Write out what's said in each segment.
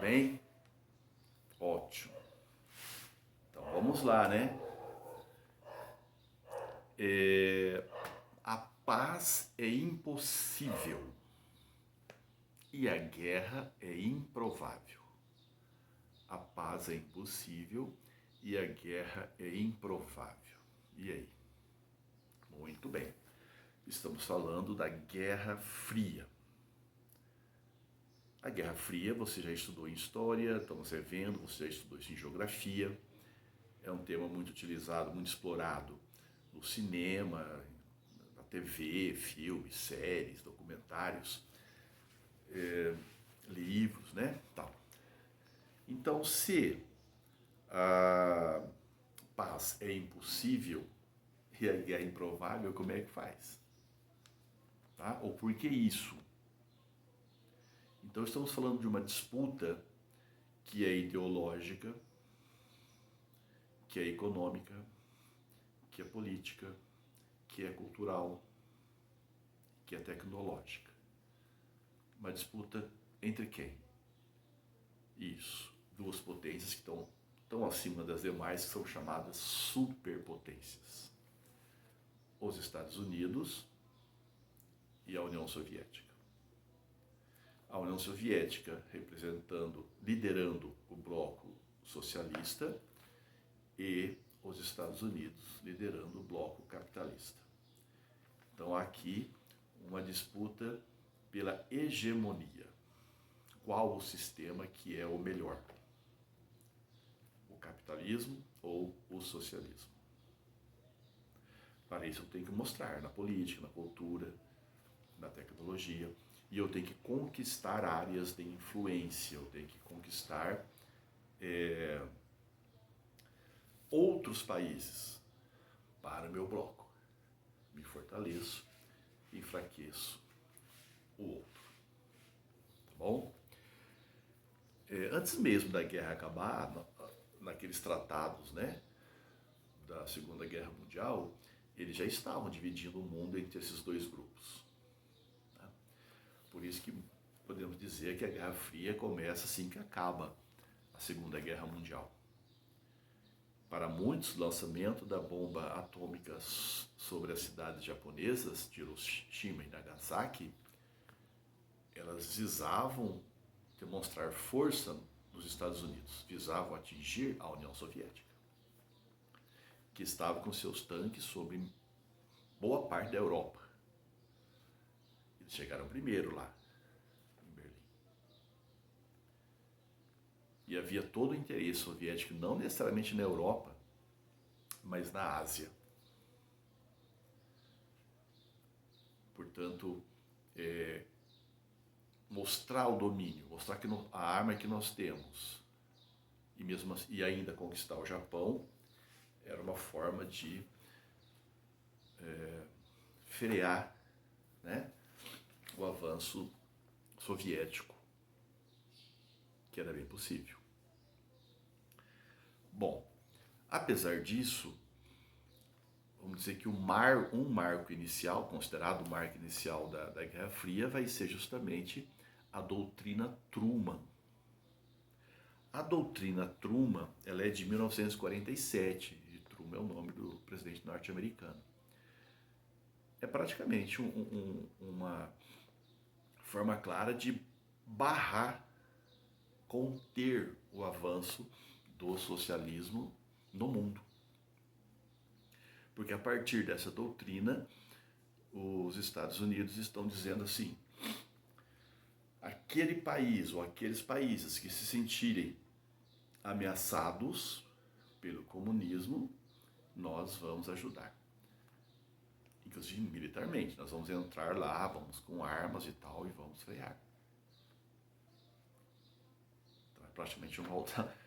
bem? Ótimo. Então vamos lá, né? A paz é impossível e a guerra é improvável. A paz é impossível e a guerra é improvável. E aí? Muito bem. Estamos falando da Guerra Fria. A Guerra Fria, você já estudou em História, estamos vendo, você já estudou isso em Geografia. É um tema muito utilizado, muito explorado no cinema, na TV, filmes, séries, documentários, livros, né? Tal. Então, se a paz é impossível e a guerra é improvável, como é que faz? Tá? Ou por que isso? Então, estamos falando de uma disputa que é ideológica, que é econômica, que é política, que é cultural, que é tecnológica. Uma disputa entre quem? Isso, duas potências que estão acima das demais, que são chamadas superpotências. Os Estados Unidos e a União Soviética. A União Soviética liderando o bloco socialista e os Estados Unidos liderando o bloco capitalista. Então há aqui uma disputa pela hegemonia. Qual o sistema que é o melhor? O capitalismo ou o socialismo? Para isso eu tenho que mostrar na política, na cultura, na tecnologia, e eu tenho que conquistar áreas de influência, eu tenho que conquistar outros países para o meu bloco. Me fortaleço, enfraqueço o outro. Tá bom? Antes mesmo da guerra acabar, naqueles tratados, né, da Segunda Guerra Mundial, eles já estavam dividindo o mundo entre esses dois grupos. Tá? Por isso que podemos dizer que a Guerra Fria começa assim que acaba a Segunda Guerra Mundial. Para muitos, o lançamento da bomba atômica sobre as cidades japonesas de Hiroshima e Nagasaki, elas visavam demonstrar força nos Estados Unidos, visavam atingir a União Soviética, que estava com seus tanques sobre boa parte da Europa. Eles chegaram primeiro lá, em Berlim. E havia todo o interesse soviético, não necessariamente na Europa, mas na Ásia. Portanto, mostrar o domínio, mostrar que a arma que nós temos, e, mesmo assim, e ainda conquistar o Japão, era uma forma de frear, né, o avanço soviético, que era bem possível. Bom, apesar disso, vamos dizer que um marco inicial, considerado o marco inicial da Guerra Fria, vai ser justamente a doutrina Truman. A doutrina Truman, ela é de 1947, e Truman é o nome do presidente norte-americano. É praticamente uma forma clara de barrar, conter o avanço do socialismo no mundo. Porque a partir dessa doutrina, os Estados Unidos estão dizendo assim: aquele país ou aqueles países que se sentirem ameaçados pelo comunismo, nós vamos ajudar. Inclusive militarmente, nós vamos entrar lá, vamos com armas e tal, e vamos frear. Então é praticamente uma outra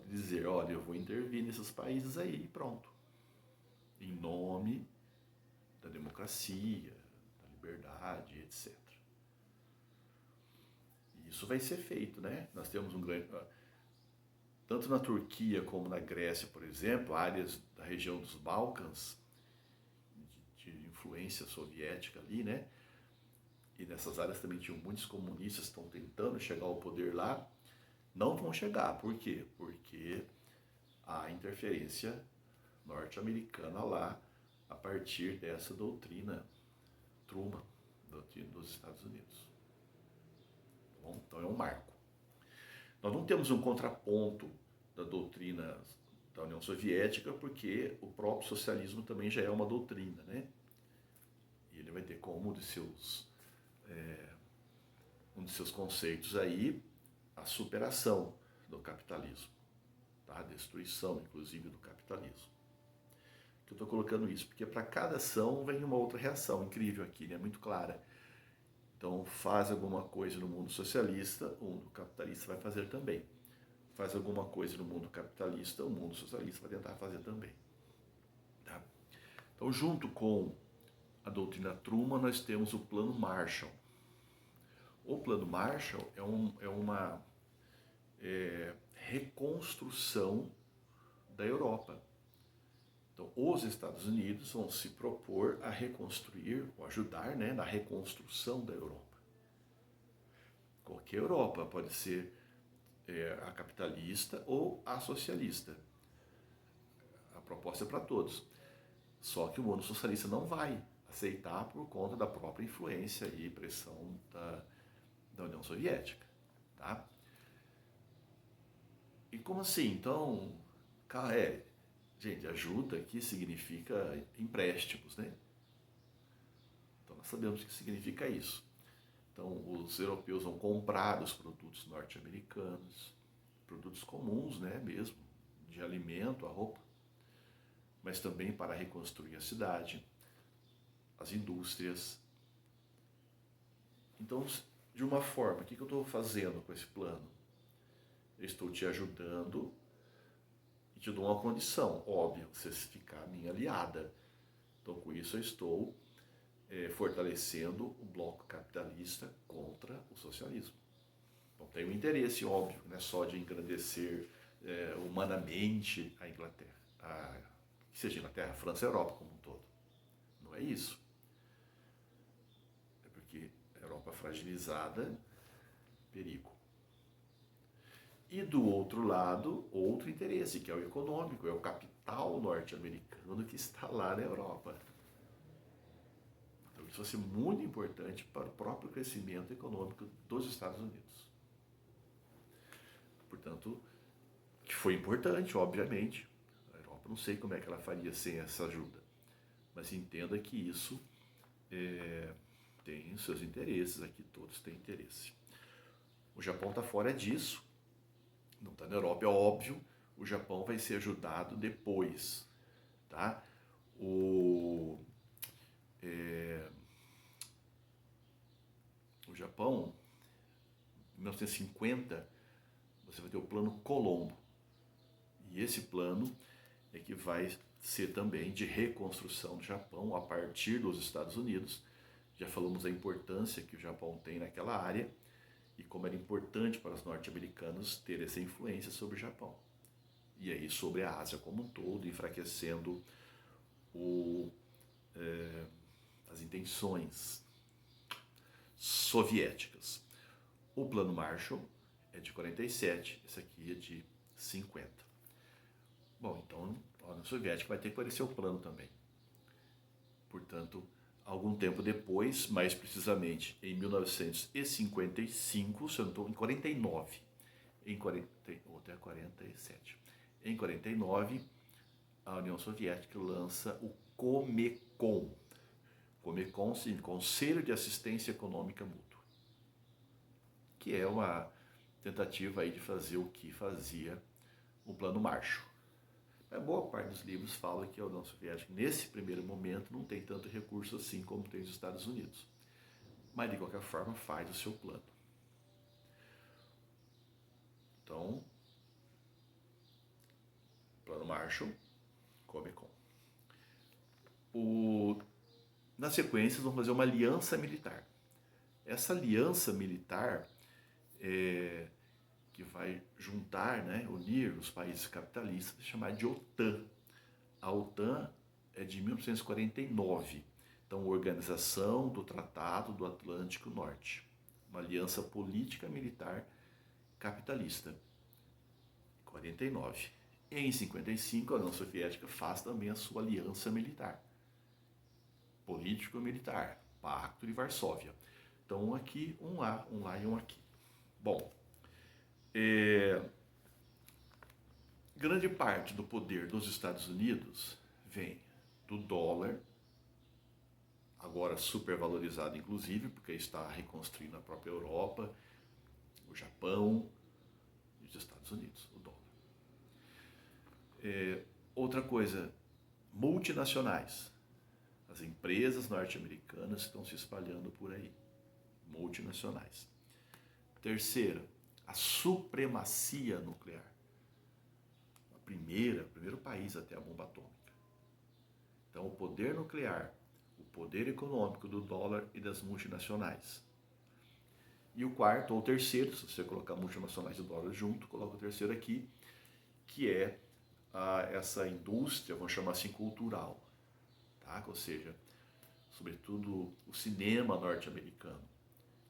dizer, olha, eu vou intervir nesses países aí e pronto. Em nome da democracia, da liberdade, etc. E isso vai ser feito, né? Nós temos um grande... Tanto na Turquia como na Grécia, por exemplo, áreas da região dos Balcãs, de influência soviética ali, né? e nessas áreas também tinham muitos comunistas que estão tentando chegar ao poder lá, não vão chegar. Por quê? Porque há interferência norte-americana lá a partir dessa doutrina Truman, doutrina dos Estados Unidos. Bom, então é um marco. Nós não temos um contraponto da doutrina da União Soviética, porque o próprio socialismo também já é uma doutrina, né? E ele vai ter como um de seus conceitos aí a superação do capitalismo, tá? A destruição, inclusive, do capitalismo. Que eu estou colocando isso porque para cada ação vem uma outra reação incrível aqui, né? Muito clara. Então, faz alguma coisa no mundo socialista, o mundo capitalista vai fazer também. Faz alguma coisa no mundo capitalista, o mundo socialista vai tentar fazer também. Tá? Então, junto com a doutrina Truman, nós temos o Plano Marshall. O Plano Marshall é uma reconstrução da Europa. Então, os Estados Unidos vão se propor a reconstruir, ou ajudar, né, na reconstrução da Europa. Qualquer Europa, pode ser a capitalista ou a socialista. A proposta é para todos. Só que o mundo socialista não vai aceitar por conta da própria influência e pressão da União Soviética. Tá? E como assim? Então, gente, ajuda aqui significa empréstimos, né? Então nós sabemos o que significa isso. Então os europeus vão comprar os produtos norte-americanos, produtos comuns, né, mesmo, de alimento, a roupa, mas também para reconstruir a cidade, as indústrias. Então, de uma forma, o que eu estou fazendo com esse plano? Eu estou te ajudando e te dou uma condição, óbvio, você ficar minha aliada. Então, com isso, eu estou fortalecendo o bloco capitalista contra o socialismo. Então, tem um interesse, óbvio, não é só de engrandecer humanamente a Inglaterra, que seja a Inglaterra, a França e a Europa como um todo. Não é isso. É porque a Europa fragilizada, perigo. E do outro lado, outro interesse, que é o econômico, é o capital norte-americano que está lá na Europa. Então isso vai ser muito importante para o próprio crescimento econômico dos Estados Unidos. Portanto, que foi importante, obviamente. A Europa, não sei como é que ela faria sem essa ajuda, mas entenda que isso tem os seus interesses, aqui todos têm interesse. O Japão está fora disso, não está na Europa, é óbvio, o Japão vai ser ajudado depois, tá? O Japão, em 1950, você vai ter o Plano Colombo, e esse plano é que vai ser também de reconstrução do Japão a partir dos Estados Unidos. Já falamos da importância que o Japão tem naquela área e como era importante para os norte-americanos ter essa influência sobre o Japão. E aí sobre a Ásia como um todo, enfraquecendo as intenções soviéticas. O Plano Marshall é de 47, esse aqui é de 50. Bom, então a União Soviética vai ter que aparecer o plano também. Portanto, algum tempo depois, mais precisamente em 1955, se eu não estou, em 49, ou até 47. Em 49, a União Soviética lança o Comecon. Comecon, sim, Conselho de Assistência Econômica Mútua, que é uma tentativa aí de fazer o que fazia o Plano Marshall. A boa parte dos livros fala que a União Soviética, nesse primeiro momento, não tem tanto recurso assim como tem os Estados Unidos. Mas, de qualquer forma, faz o seu plano. Então, Plano Marshall, Comecon. Na sequência, vamos fazer uma aliança militar. Essa aliança militar que vai juntar, né, unir os países capitalistas, chamada de OTAN. A OTAN é de 1949. Então, Organização do Tratado do Atlântico Norte, uma aliança política militar capitalista. 49. Em 55, a União Soviética faz também a sua aliança militar, político-militar, Pacto de Varsóvia. Então, aqui, um lá e um aqui. Bom, grande parte do poder dos Estados Unidos vem do dólar, agora supervalorizado inclusive, porque está reconstruindo a própria Europa, o Japão e os Estados Unidos, o dólar. Outra coisa, multinacionais. As empresas norte-americanas estão se espalhando por aí, multinacionais. Terceira, a supremacia nuclear. Primeiro país até a bomba atômica. Então, o poder nuclear, o poder econômico do dólar e das multinacionais. E o quarto, ou terceiro, se você colocar multinacionais e dólar junto, coloca o terceiro aqui, que é essa indústria, vamos chamar assim, cultural. Tá? Ou seja, sobretudo o cinema norte-americano,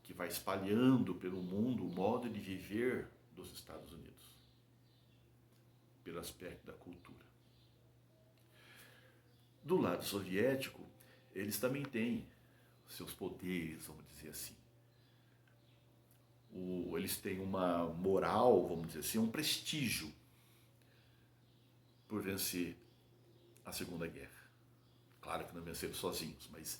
que vai espalhando pelo mundo o modo de viver dos Estados Unidos, pelo aspecto da cultura. Do lado soviético, eles também têm seus poderes, vamos dizer assim. Eles têm uma moral, vamos dizer assim, um prestígio por vencer a Segunda Guerra. Claro que não venceram sozinhos, mas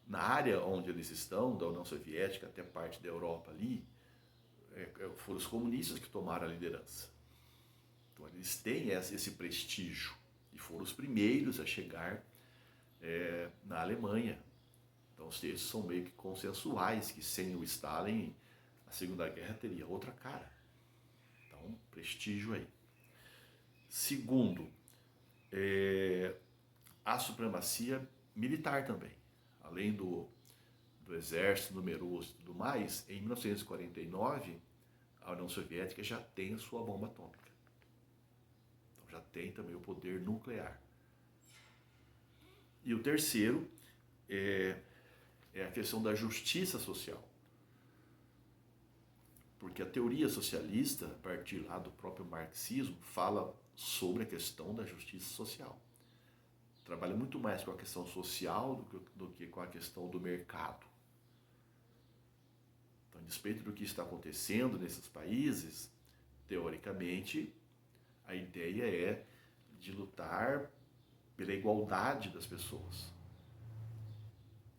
na área onde eles estão, da União Soviética até parte da Europa ali, foram os comunistas que tomaram a liderança. Então eles têm esse prestígio e foram os primeiros a chegar na Alemanha. Então os textos são meio que consensuais que sem o Stalin a Segunda Guerra teria outra cara. Então, prestígio aí. Segundo, a supremacia militar também. Além do exército numeroso e tudo mais, em 1949, a União Soviética já tem a sua bomba atômica. Então já tem também o poder nuclear. E o terceiro é a questão da justiça social. Porque a teoria socialista, a partir lá do próprio marxismo, fala sobre a questão da justiça social. Trabalha muito mais com a questão social do que com a questão do mercado. Então, a despeito do que está acontecendo nesses países, teoricamente, a ideia é de lutar pela igualdade das pessoas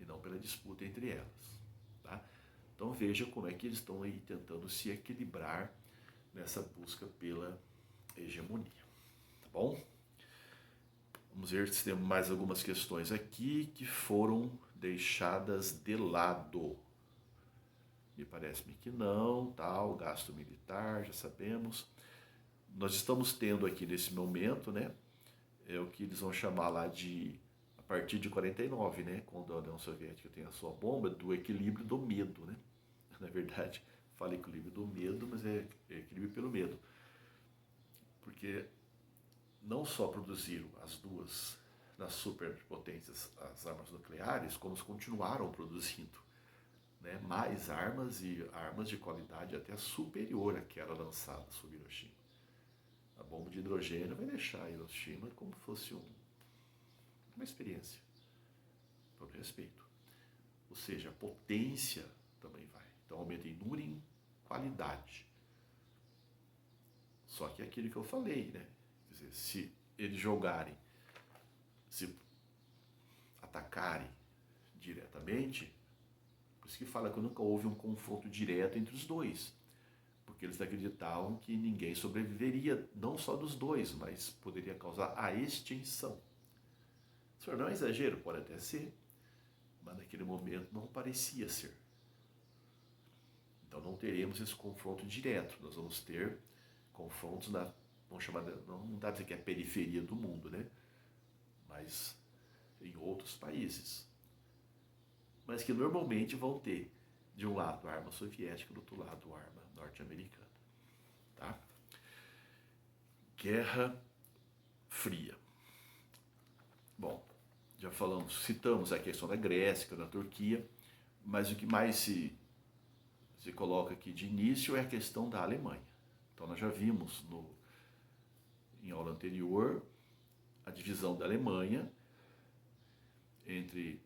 e não pela disputa entre elas. Tá? Então veja como é que eles estão aí tentando se equilibrar nessa busca pela hegemonia. Tá bom? Vamos ver se temos mais algumas questões aqui que foram deixadas de lado. Me parece-me que não, tá? O gasto militar, já sabemos. Nós estamos tendo aqui nesse momento, né? É o que eles vão chamar lá de, a partir de 49, né? Quando a União Soviética tem a sua bomba, do equilíbrio do medo, né? Na verdade, fala equilíbrio do medo, mas é equilíbrio pelo medo. Porque não só produziram as duas, das superpotências, as armas nucleares, como continuaram produzindo, né, mais armas e armas de qualidade até superior àquela lançada sobre Hiroshima. A bomba de hidrogênio vai deixar Hiroshima como fosse uma experiência, por respeito. Ou seja, a potência também vai. Então aumenta em número e em qualidade. Só que é aquilo que eu falei, né? Quer dizer, se eles jogarem, se atacarem diretamente, por isso que fala que nunca houve um confronto direto entre os dois, porque eles acreditavam que ninguém sobreviveria, não só dos dois, mas poderia causar a extinção. Isso não é exagero, pode até ser, mas naquele momento não parecia ser. Então não teremos esse confronto direto, nós vamos ter confrontos vamos chamar, não dá para dizer que é a periferia do mundo, né? Mas em outros países. Mas que normalmente vão ter, de um lado, a arma soviética, do outro lado, a arma norte-americana. Tá? Guerra Fria. Bom, já falamos, citamos a questão da Grécia, da Turquia, mas o que mais se coloca aqui de início é a questão da Alemanha. Então nós já vimos em aula anterior a divisão da Alemanha entre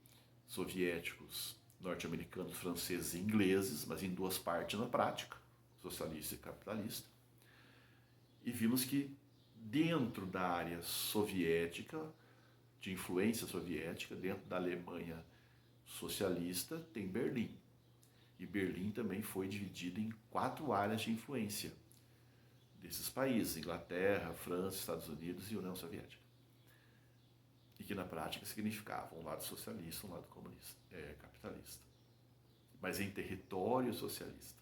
soviéticos, norte-americanos, franceses e ingleses, mas em duas partes na prática, socialista e capitalista. E vimos que dentro da área soviética, de influência soviética, dentro da Alemanha socialista, tem Berlim. E Berlim também foi dividida em 4 áreas de influência desses países: Inglaterra, França, Estados Unidos e União Soviética. E que na prática significavam um lado socialista, um lado comunista, capitalista. Mas em território socialista.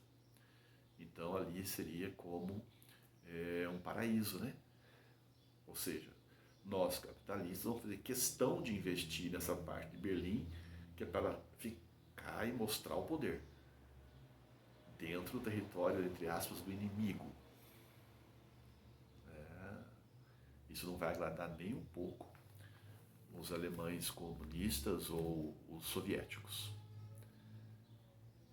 Então ali seria como um paraíso, né? Ou seja, nós capitalistas vamos fazer questão de investir nessa parte de Berlim, que é para ficar e mostrar o poder dentro do território, entre aspas, do inimigo. Isso não vai agradar nem um pouco os alemães comunistas ou os soviéticos.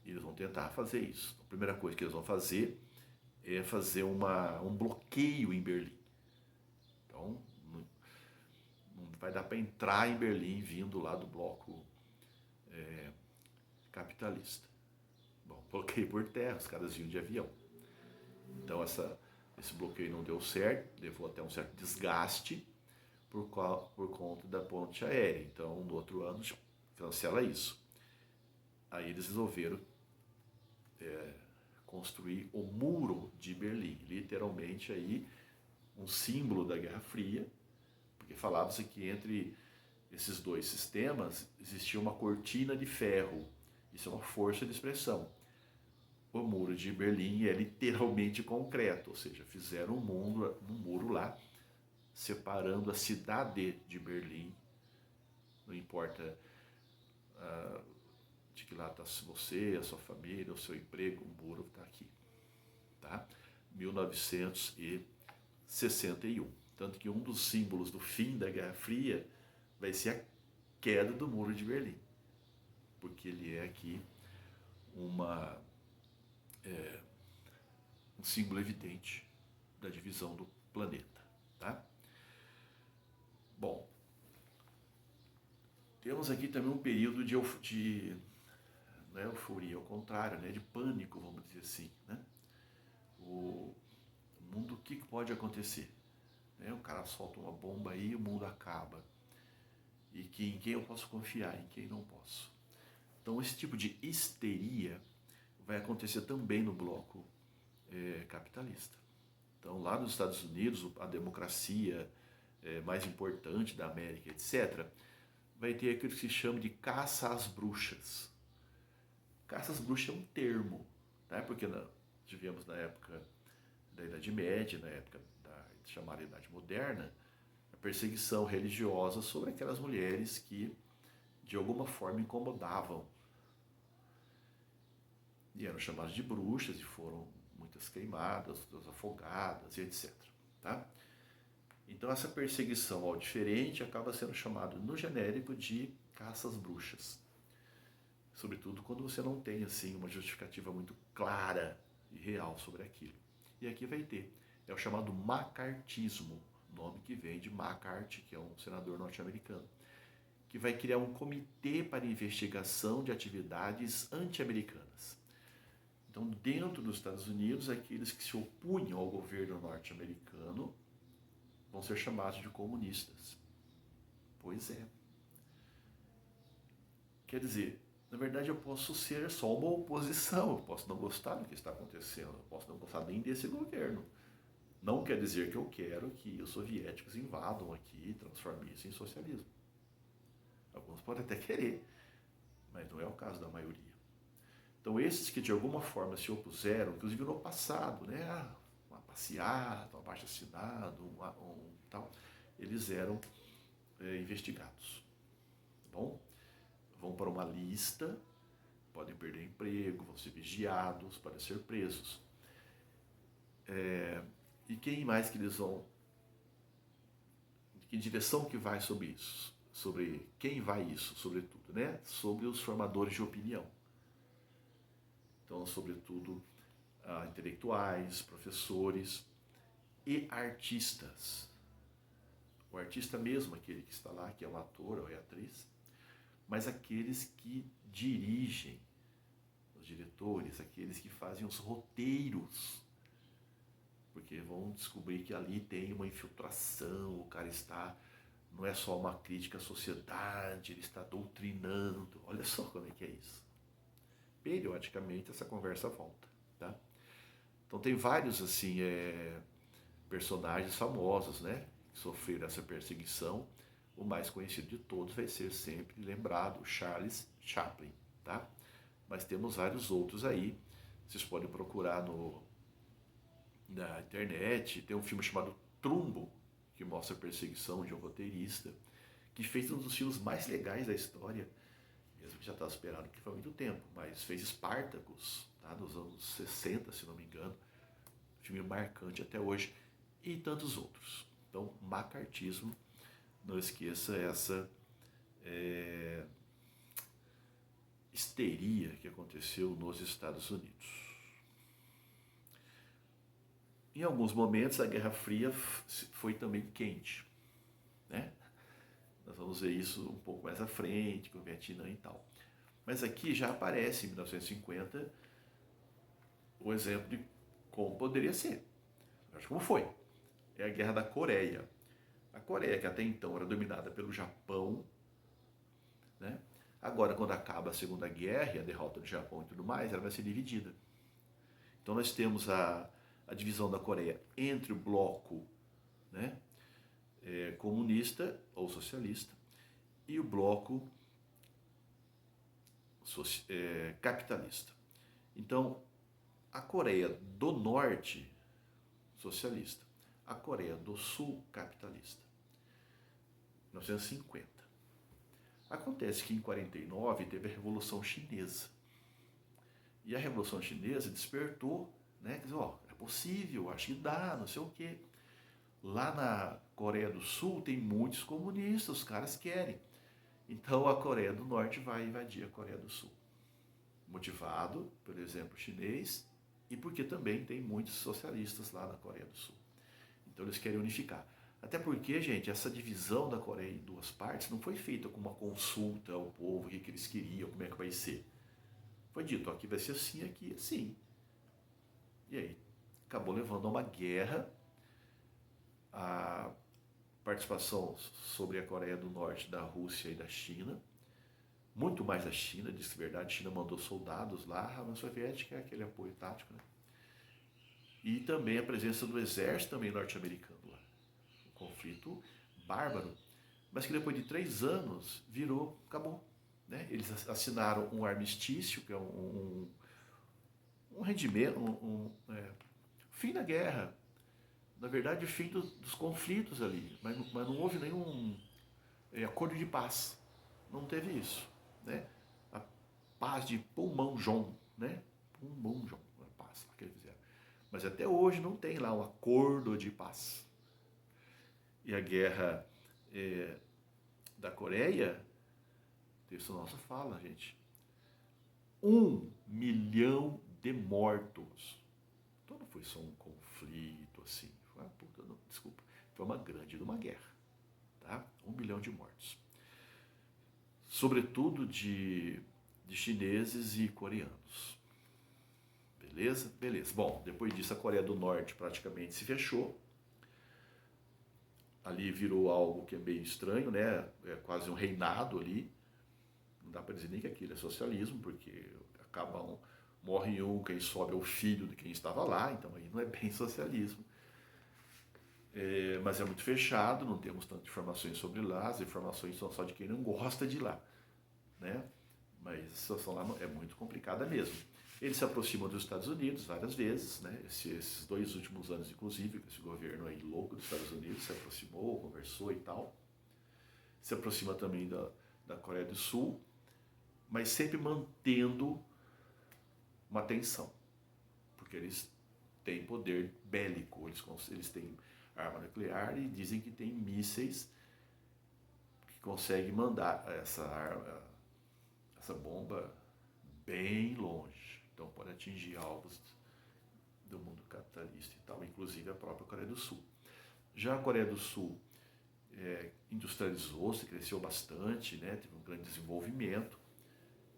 Eles vão tentar fazer isso. A primeira coisa que eles vão fazer é fazer um bloqueio em Berlim. Então, não vai dar para entrar em Berlim vindo lá do bloco capitalista. Bom, bloqueio por terra, os caras vinham de avião. Então, esse bloqueio não deu certo, levou até um certo desgaste por conta da ponte aérea. Então, no outro ano, cancela isso. Aí eles resolveram construir o Muro de Berlim, literalmente aí um símbolo da Guerra Fria, porque falava-se que entre esses dois sistemas existia uma cortina de ferro. Isso é uma força de expressão. O Muro de Berlim é literalmente concreto, ou seja, fizeram um muro lá, separando a cidade de Berlim, não importa de que lado está você, a sua família, o seu emprego, o muro está aqui. Tá? 1961. Tanto que um dos símbolos do fim da Guerra Fria vai ser a queda do Muro de Berlim, porque ele é aqui um símbolo evidente da divisão do planeta. Tá? Bom, temos aqui também um período de não é euforia, ao contrário, né, de pânico, vamos dizer assim. Né? O mundo, o que pode acontecer? O cara solta uma bomba aí e o mundo acaba. E em quem eu posso confiar, em quem não posso. Então esse tipo de histeria vai acontecer também no bloco capitalista. Então lá nos Estados Unidos, a democracia mais importante da América, etc., vai ter aquilo que se chama de caça às bruxas. Caça às bruxas é um termo, né? Porque tivemos na época da Idade Média, na época da chamada Idade Moderna, a perseguição religiosa sobre aquelas mulheres que de alguma forma incomodavam. E eram chamadas de bruxas e foram muitas queimadas, outras afogadas e etc. Tá? Então essa perseguição ao diferente acaba sendo chamado no genérico de caça às bruxas. Sobretudo quando você não tem assim uma justificativa muito clara e real sobre aquilo. E aqui vai ter, é o chamado macartismo, nome que vem de McCarthy, que é um senador norte-americano, que vai criar um comitê para investigação de atividades anti-americanas. Então, dentro dos Estados Unidos, aqueles que se opunham ao governo norte-americano vão ser chamados de comunistas. Pois é. Quer dizer, na verdade eu posso ser só uma oposição, eu posso não gostar do que está acontecendo, eu posso não gostar nem desse governo. Não quer dizer que eu quero que os soviéticos invadam aqui e transformem isso em socialismo. Alguns podem até querer, mas não é o caso da maioria. Então esses que de alguma forma se opuseram, inclusive no passado, né, uma passeata, um abaixo-assinado, tal, eles eram investigados. Tá bom? Vão para uma lista, podem perder emprego, vão ser vigiados, podem ser presos. E quem mais que eles vão... Que direção que vai sobre isso? sobre quem vai isso, sobretudo, né? Sobre os formadores de opinião. Então, sobretudo, intelectuais, professores e artistas. O artista mesmo, aquele que está lá, que é o ator ou é a atriz, mas aqueles que dirigem, os diretores, aqueles que fazem os roteiros, porque vão descobrir que ali tem uma infiltração, o cara está, não é só uma crítica à sociedade, ele está doutrinando. Olha só como é que é isso. Periodicamente essa conversa volta, tá? Então tem vários assim personagens famosos, né, que sofreram essa perseguição. O mais conhecido de todos vai ser sempre lembrado, Charles Chaplin, tá? Mas temos vários outros aí. Vocês podem procurar na internet. Tem um filme chamado Trumbo, que mostra a perseguição de um roteirista, que fez um dos filmes mais legais da história, mesmo que já está esperado que foi há muito tempo, mas fez Spartacus, tá? Nos anos 60, se não me engano. Filme marcante até hoje. E tantos outros. Então, macartismo, não esqueça essa histeria que aconteceu nos Estados Unidos. Em alguns momentos, a Guerra Fria foi também quente, né? Nós vamos ver isso um pouco mais à frente, com o Vietnã e tal. Mas aqui já aparece, em 1950, o exemplo de como poderia ser. Mas como foi? É a Guerra da Coreia. A Coreia, que até então era dominada pelo Japão, né? Agora, quando acaba a Segunda Guerra e a derrota do Japão e tudo mais, ela vai ser dividida. Então nós temos a divisão da Coreia entre o bloco, né, comunista ou socialista e o bloco capitalista. Então, a Coreia do Norte, socialista, a Coreia do Sul, capitalista. 1950. Acontece que em 49 teve a Revolução Chinesa. E a Revolução Chinesa despertou, né? Quer dizer, ó, é possível, acho que dá, não sei o quê. Lá na Coreia do Sul tem muitos comunistas, os caras querem. Então a Coreia do Norte vai invadir a Coreia do Sul. Motivado, por exemplo, chinês, e porque também tem muitos socialistas lá na Coreia do Sul. Então eles querem unificar. Até porque, gente, essa divisão da Coreia em duas partes não foi feita com uma consulta ao povo, o que eles queriam, como é que vai ser. Foi dito, aqui vai ser assim, aqui assim. E aí, acabou levando a uma guerra, a participação sobre a Coreia do Norte da Rússia e da China, muito mais da China, diz verdade, a China mandou soldados lá, a União Soviética é aquele apoio tático, né? E também a presença do exército também norte-americano lá. Um conflito bárbaro, mas que depois de 3 anos virou, acabou. Né? Eles assinaram um armistício, que é um rendimento, fim da guerra. Na verdade, o fim dos conflitos ali, mas não houve nenhum acordo de paz. Não teve isso. Né? A paz de Panmunjom, né? Panmunjom, a paz que eles fizeram. Mas até hoje não tem lá um acordo de paz. E a guerra da Coreia, isso nossa fala, gente. 1 milhão de mortos. Então não foi só um conflito assim. Foi uma puta, não, desculpa. Foi uma grande de uma guerra. Tá? 1 milhão de mortos. Sobretudo de chineses e coreanos. Beleza? Beleza. Bom, depois disso a Coreia do Norte praticamente se fechou. Ali virou algo que é bem estranho, né? É quase um reinado ali. Não dá para dizer nem que aquilo é socialismo, porque acaba morre um, quem sobe é o filho de quem estava lá, então aí não é bem socialismo. Mas é muito fechado, não temos tantas informações sobre lá, as informações são só de quem não gosta de lá, né? Mas a situação lá é muito complicada mesmo. Ele se aproxima dos Estados Unidos várias vezes, né? Esses 2 últimos anos, inclusive, esse governo aí louco dos Estados Unidos se aproximou, conversou e tal. Se aproxima também da Coreia do Sul, mas sempre mantendo uma tensão, porque eles têm poder bélico, eles têm arma nuclear e dizem que tem mísseis consegue mandar essa arma, essa bomba bem longe. Então pode atingir alvos do mundo capitalista e tal, inclusive a própria Coreia do Sul. Já a Coreia do Sul industrializou-se, cresceu bastante, né? Teve um grande desenvolvimento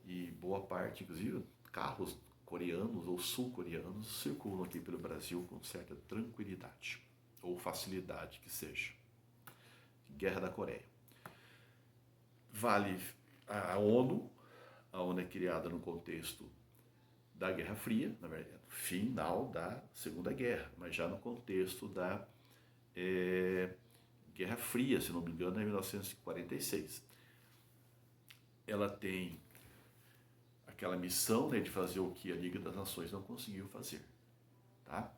e boa parte, inclusive, carros coreanos ou sul-coreanos circulam aqui pelo Brasil com certa tranquilidade ou facilidade que seja. Guerra da Coreia. Vale a ONU é criada no contexto da Guerra Fria, na verdade, final da Segunda Guerra, mas já no contexto da Guerra Fria, se não me engano, em 1946. Ela tem aquela missão, né, de fazer o que a Liga das Nações não conseguiu fazer. Tá?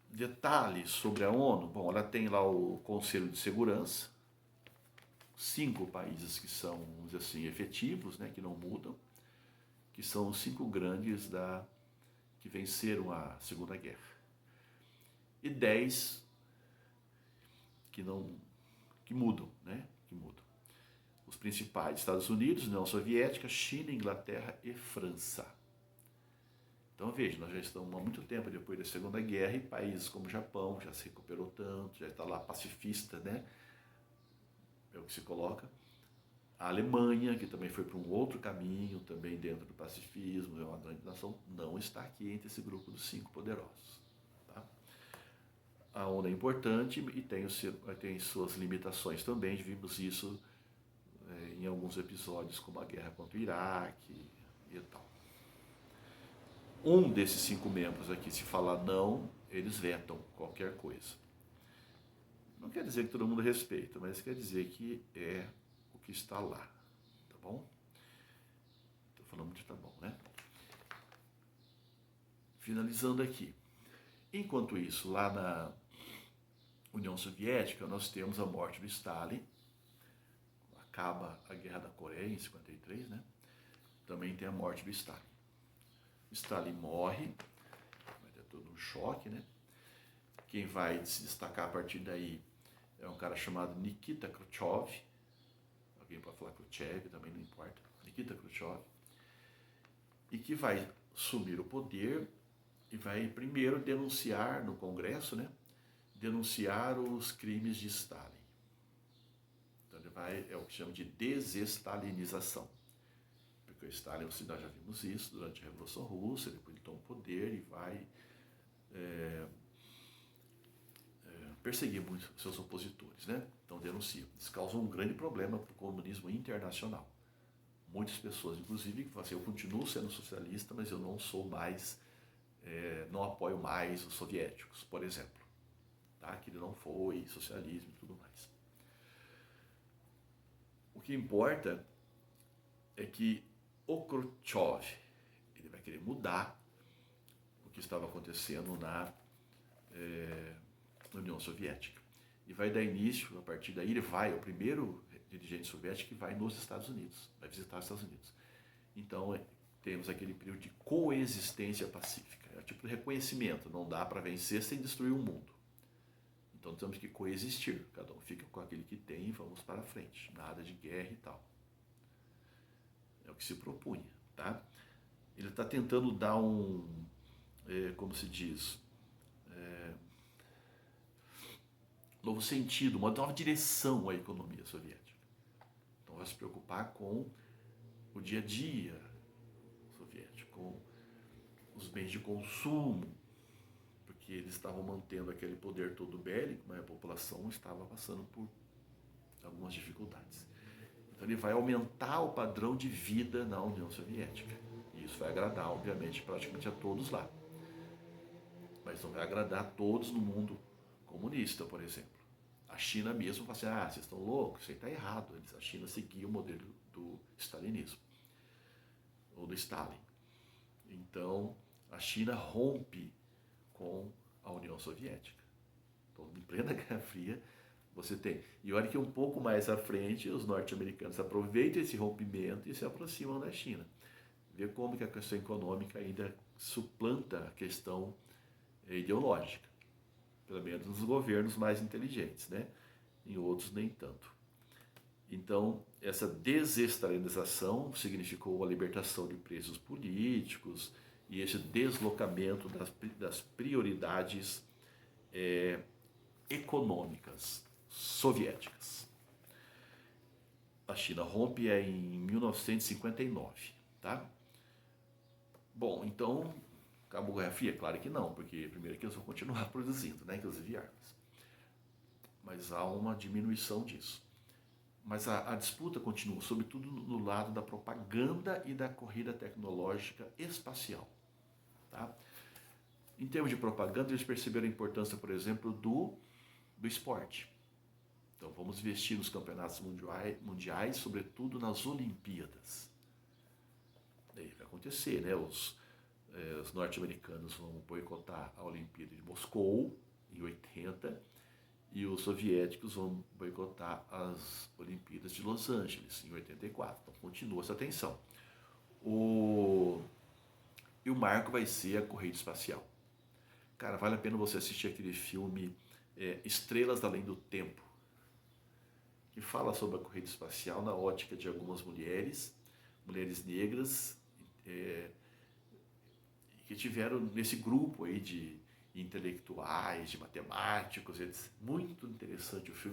Detalhes sobre a ONU. Bom, ela tem lá o Conselho de Segurança, 5 países que são, vamos dizer assim, efetivos, né, que não mudam, que são os 5 grandes que venceram a Segunda Guerra. E 10 que mudam, né? Que mudam. Os principais: Estados Unidos, União Soviética, China, Inglaterra e França. Então veja, nós já estamos há muito tempo depois da Segunda Guerra e países como o Japão já se recuperou tanto, já está lá pacifista, né? É o que se coloca. A Alemanha, que também foi para um outro caminho, também dentro do pacifismo, é uma grande nação, não está aqui entre esse grupo dos 5 poderosos. A ONU é importante e tem suas limitações também. Vimos isso em alguns episódios, como a guerra contra o Iraque e tal. Um desses 5 membros aqui, se falar não, eles vetam qualquer coisa. Não quer dizer que todo mundo respeita, mas quer dizer que é o que está lá. Tá bom? Estou falando muito tá bom, né? Finalizando aqui. Enquanto isso, lá na União Soviética, nós temos a morte do Stalin, acaba a Guerra da Coreia em 53, né? Também tem a morte do Stalin. Stalin morre, vai ter todo um choque, né? Quem vai se destacar a partir daí é um cara chamado Nikita Khrushchev, alguém pode falar Khrushchev, também não importa, Nikita Khrushchev, e que vai assumir o poder e vai primeiro denunciar no Congresso, né? Denunciar os crimes de Stalin. Então ele vai, é o que chama de desestalinização. Porque o Stalin, nós já vimos isso durante a Revolução Russa, depois ele toma o poder e vai perseguir muito seus opositores, né? Então denuncia. Isso causa um grande problema para o comunismo internacional. Muitas pessoas, inclusive, que falam assim, eu continuo sendo socialista, mas eu não sou mais, não apoio mais os soviéticos, por exemplo. Tá? Que ele não foi socialismo e tudo mais. O que importa é que o Khrushchev ele vai querer mudar o que estava acontecendo na União Soviética. E vai dar início, a partir daí ele vai, é o primeiro dirigente soviético que vai nos Estados Unidos, vai visitar os Estados Unidos. Então temos aquele período de coexistência pacífica, é o tipo de reconhecimento, não dá para vencer sem destruir o mundo. Então temos que coexistir, cada um fica com aquele que tem e vamos para frente, nada de guerra e tal. É o que se propunha, tá? Ele está tentando dar como se diz, novo sentido, uma nova direção à economia soviética. Então vai se preocupar com o dia a dia soviético, com os bens de consumo, porque eles estavam mantendo aquele poder todo bélico, mas a população estava passando por algumas dificuldades. Então ele vai aumentar o padrão de vida na União Soviética. E isso vai agradar, obviamente, praticamente a todos lá. Mas não vai agradar a todos no mundo comunista, por exemplo. A China mesmo fala assim, vocês estão loucos, isso aí está errado. A China seguia o modelo do stalinismo, ou do Stalin. Então, a China rompe com a União Soviética. Então, em plena Guerra Fria, você tem. E olha que um pouco mais à frente, os norte-americanos aproveitam esse rompimento e se aproximam da China. Vê como que a questão econômica ainda suplanta a questão ideológica, pelo menos nos governos mais inteligentes, né? em outros nem tanto. Então, essa desestalinização significou a libertação de presos políticos e esse deslocamento das prioridades econômicas soviéticas. A China rompe em 1959, tá? Bom, então, acabou a Guerra Fria? Claro que não, porque primeiro que eles vão continuar produzindo, né, inclusive armas. Mas há uma diminuição disso. Mas a disputa continua, sobretudo no lado da propaganda e da corrida tecnológica espacial. Tá? Em termos de propaganda, eles perceberam a importância, por exemplo, do esporte. Então vamos investir nos campeonatos mundiais, sobretudo nas Olimpíadas. Daí vai acontecer, né? Os norte-americanos vão boicotar a Olimpíada de Moscou, em 80, e os soviéticos vão boicotar as Olimpíadas de Los Angeles, em 84. Então continua essa tensão. E o marco vai ser a corrida espacial. Cara, vale a pena você assistir aquele filme Estrelas Além do Tempo, que fala sobre a corrida espacial na ótica de algumas mulheres negras, que tiveram nesse grupo aí de intelectuais, de matemáticos, etc. Muito interessante o filme.